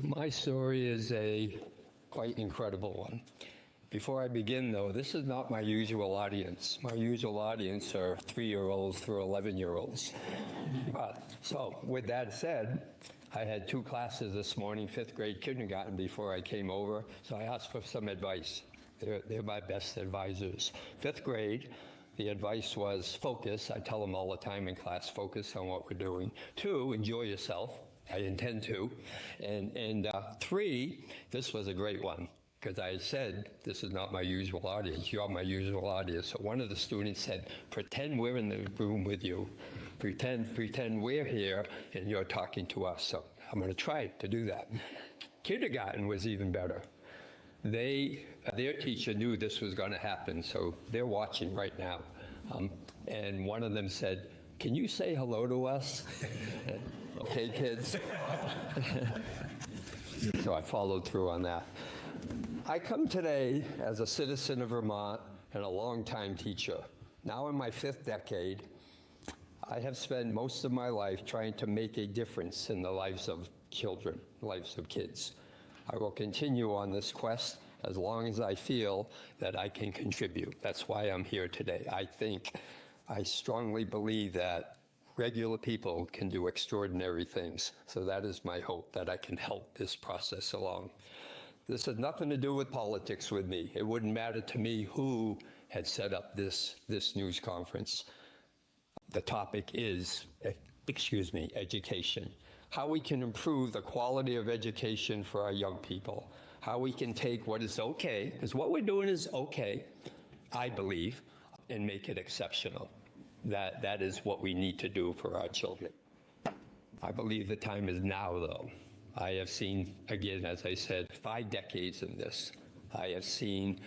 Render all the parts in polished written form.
My story is a quite incredible one. Before I begin, though, this is not my usual audience. My usual audience are 3-year-olds through 11-year-olds. So, with that said, I had two classes this morning, 5th grade kindergarten, before I came over, so I asked for some advice. They're my best advisors. 5th grade, the advice was focus. I tell them all the time in class, focus on what we're doing. 2, enjoy yourself. I intend to. And 3, this was a great one, because I said, this is not my usual audience. You're my usual audience. So one of the students said, pretend we're in the room with you. Pretend we're here and you're talking to us. So I'm going to try to do that. Kindergarten was even better. Their teacher knew this was going to happen, so they're watching right now. And one of them said, can you say hello to us? Okay, kids? So I followed through on that. I come today as a citizen of Vermont and a longtime teacher. Now in my 5th decade, I have spent most of my life trying to make a difference in the lives of children, lives of kids. I will continue on this quest as long as I feel that I can contribute. That's why I'm here today. I strongly believe that regular people can do extraordinary things. So that is my hope, that I can help this process along. This has nothing to do with politics with me. It wouldn't matter to me who had set up this news conference. The topic is, education. How we can improve the quality of education for our young people. How we can take what is okay, because what we're doing is okay, I believe, and make it exceptional. That is what we need to do for our children. I believe the time is now, though. I have seen, again, as I said, 5 decades in this. I have seen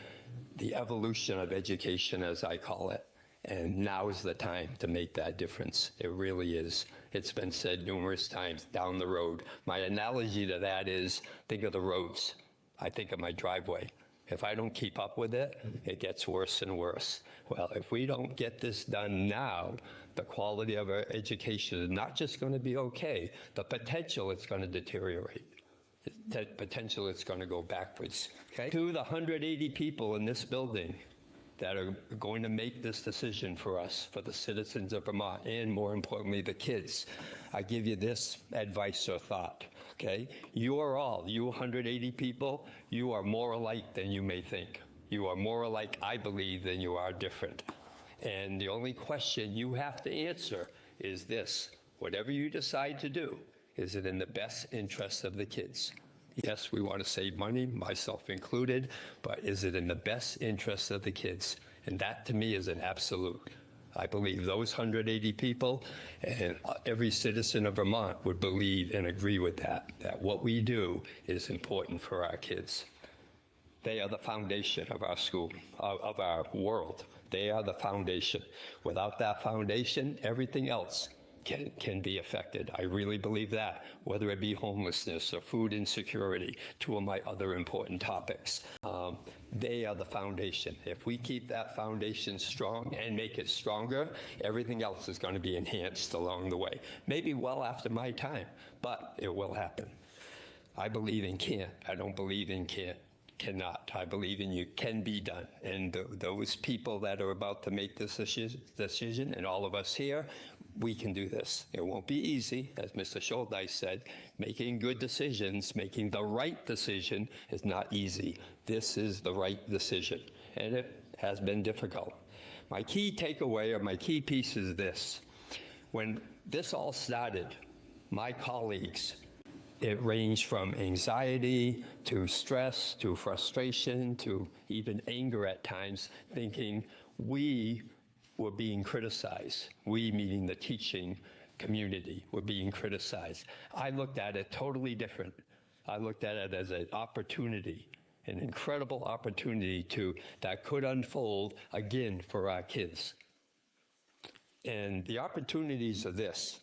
the evolution of education, as I call it, and now is the time to make that difference. It really is. It's been said numerous times, down the road. My analogy to that is, think of the roads. I think of my driveway. If I don't keep up with it, it gets worse and worse. Well, if we don't get this done now, the quality of our education is not just going to be okay, the potential it's going to deteriorate. The potential it's going to go backwards. Okay? To the 180 people in this building that are going to make this decision for us, for the citizens of Vermont, and more importantly, the kids, I give you this advice or thought, okay? You are all, you 180 people, you are more alike than you may think. You are more alike, I believe, than you are different. And the only question you have to answer is this: whatever you decide to do, is it in the best interest of the kids? Yes, we want to save money, myself included, but is it in the best interest of the kids? And that, to me, is an absolute. I believe those 180 people and every citizen of Vermont would believe and agree with that what we do is important for our kids. They are the foundation of our school, of our world. They are the foundation. Without that foundation, everything else can be affected. I really believe that, whether it be homelessness or food insecurity, 2 of my other important topics. They are the foundation. If we keep that foundation strong and make it stronger, everything else is going to be enhanced along the way. Maybe well after my time, but it will happen. I believe in can. I don't believe in cannot. I believe in you can be done. And those people that are about to make this decision, and all of us here, we can do this. It won't be easy, as Mr. Schuldeis said. Making good decisions, making the right decision is not easy. This is the right decision, and it has been difficult. My key takeaway, or my key piece, is this. When this all started, my colleagues, it ranged from anxiety to stress to frustration to even anger at times, thinking we were being criticized. We, meaning the teaching community, were being criticized. I looked at it totally different. I looked at it as an opportunity, an incredible opportunity that could unfold again for our kids. And the opportunities are this: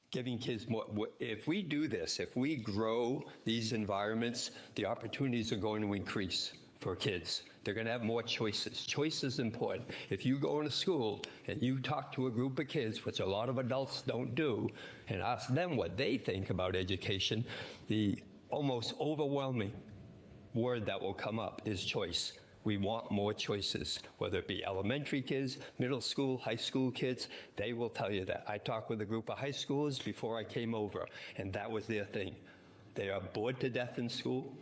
giving kids more. If we do this, if we grow these environments, the opportunities are going to increase for kids. They're going to have more choices. Choice is important. If you go into school and you talk to a group of kids, which a lot of adults don't do, and ask them what they think about education, the almost overwhelming word that will come up is choice. We want more choices, whether it be elementary kids, middle school, high school kids. They will tell you that. I talked with a group of high schoolers before I came over, and that was their thing. They are bored to death in school.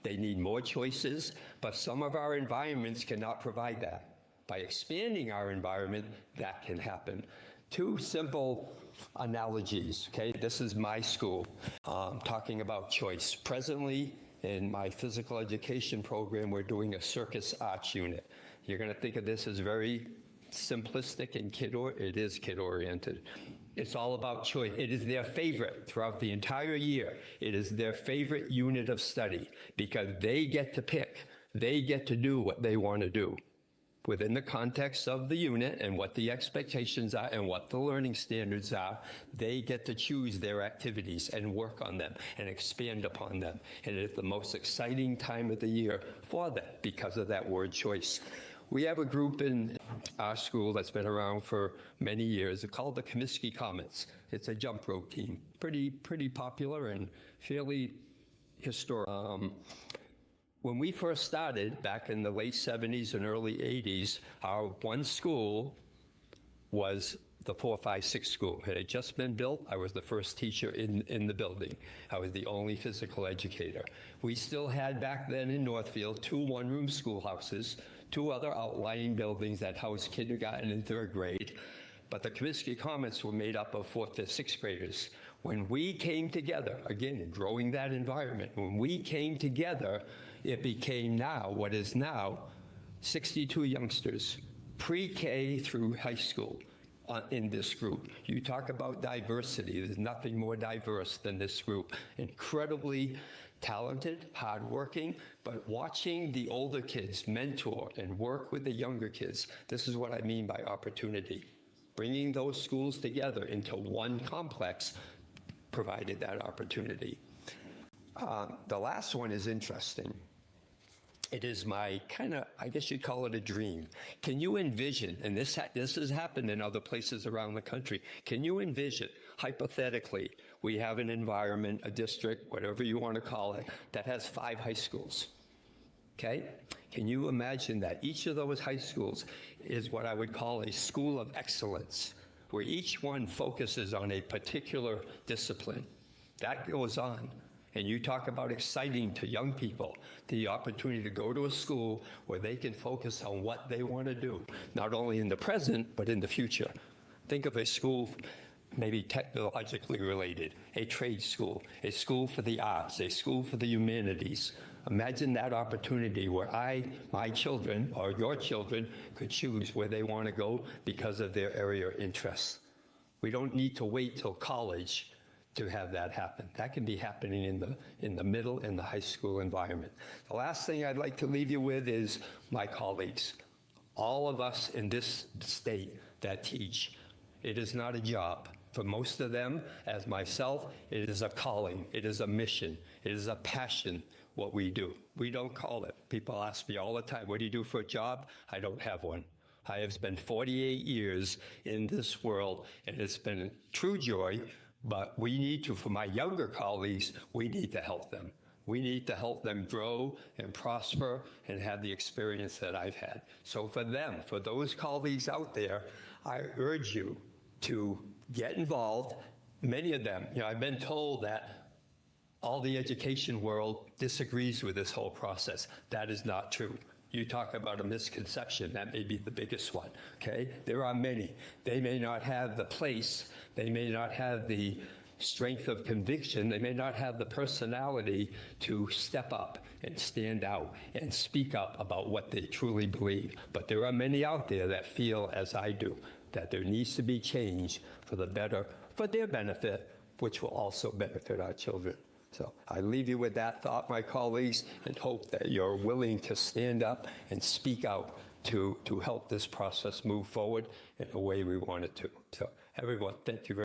They need more choices, but some of our environments cannot provide that. By expanding our environment, that can happen. Two simple analogies, okay? This is my school, talking about choice. Presently, in my physical education program, we're doing a circus arts unit. You're gonna think of this as very simplistic and it is kid-oriented. It's all about choice. It is their favorite throughout the entire year. It is their favorite unit of study because they get to pick. They get to do what they want to do within the context of the unit and what the expectations are and what the learning standards are. They get to choose their activities and work on them and expand upon them. And it's the most exciting time of the year for them because of that word choice. We have a group in our school that's been around for many years called the Comiskey Comets. It's a jump rope team, pretty popular and fairly historic. When we first started back in the late 70s and early 80s, our one school was the 456 school. It had just been built. I was the first teacher in the building. I was the only physical educator. We still had back then in Northfield 2 one-room schoolhouses, 2 other outlying buildings that housed kindergarten and 3rd grade. But the Comiskey Comets were made up of 4th, 5th, 6th graders. When we came together, again, growing that environment, when we came together, it became now, what is now, 62 youngsters, pre-K through high school in this group. You talk about diversity, there's nothing more diverse than this group. Incredibly talented, hardworking, but watching the older kids mentor and work with the younger kids, this is what I mean by opportunity. Bringing those schools together into one complex provided that opportunity. The last one is interesting. It is my kind of, I guess you'd call it a dream. Can you envision, and this has happened in other places around the country, can you envision, hypothetically, we have an environment, a district, whatever you want to call it, that has 5 high schools, okay? Can you imagine that each of those high schools is what I would call a school of excellence, where each one focuses on a particular discipline? That goes on. And you talk about exciting to young people, the opportunity to go to a school where they can focus on what they want to do, not only in the present, but in the future. Think of a school maybe technologically related, a trade school, a school for the arts, a school for the humanities. Imagine that opportunity where my children, or your children, could choose where they want to go because of their area of interest. We don't need to wait till college to have that happen. That can be happening in the middle and the high school environment. The last thing I'd like to leave you with is my colleagues. All of us in this state that teach, it is not a job. For most of them, as myself, it is a calling, it is a mission, it is a passion, what we do. We don't call it. People ask me all the time, what do you do for a job? I don't have one. I have spent 48 years in this world, and it's been a true joy. But we need to, for my younger colleagues, we need to help them. We need to help them grow and prosper and have the experience that I've had. So for them, for those colleagues out there, I urge you to get involved. Many of them, I've been told that all the education world disagrees with this whole process. That is not true. You talk about a misconception, that may be the biggest one, okay? There are many. They may not have the place, they may not have the strength of conviction, they may not have the personality to step up and stand out and speak up about what they truly believe. But there are many out there that feel, as I do, that there needs to be change for the better, for their benefit, which will also benefit our children. So I leave you with that thought, my colleagues, and hope that you're willing to stand up and speak out to help this process move forward in the way we want it to. So everyone, thank you very much.